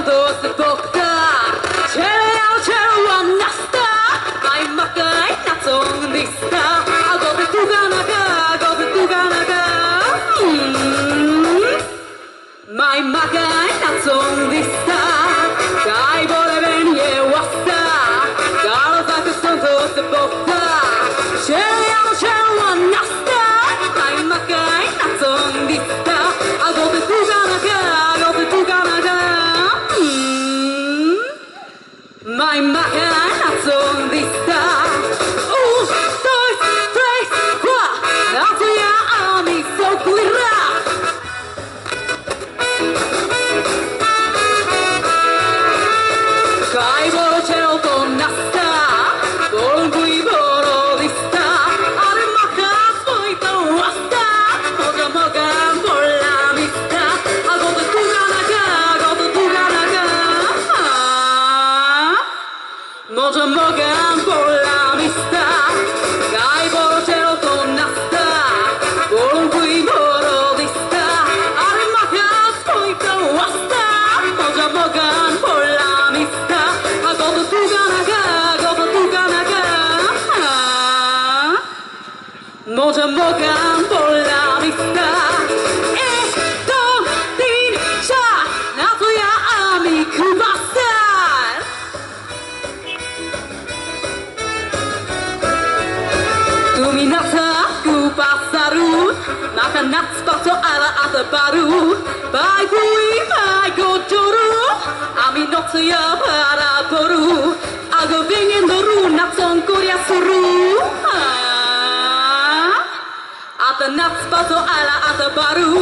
dos de boca. Chelea nasta. Mai makai natsong dista. Go de tuganaga, go de tuganaga. Mai makai natsong dista. Kai bole venye wasta. Galo zaka son dos de boca. Chelea nasta. Mai makai natsong dista. Go de tuganaga, go de tuganaga. Mai makai natsong dista. Może mogę pola mista, kaj boczero to nasta, polunkuj borodista, ale maka swój to łasta, może mogę pola mista, a go to tuganaga, może mogę pola mista, to din sza, na to ja ami kubasa. Tuminata ku pasaru, maka natspato ala atabaru. Bai kui bai gojoru, ami no tsuya para boru. Ago vingen doru natson korea suru. Ata natspato ala atabaru.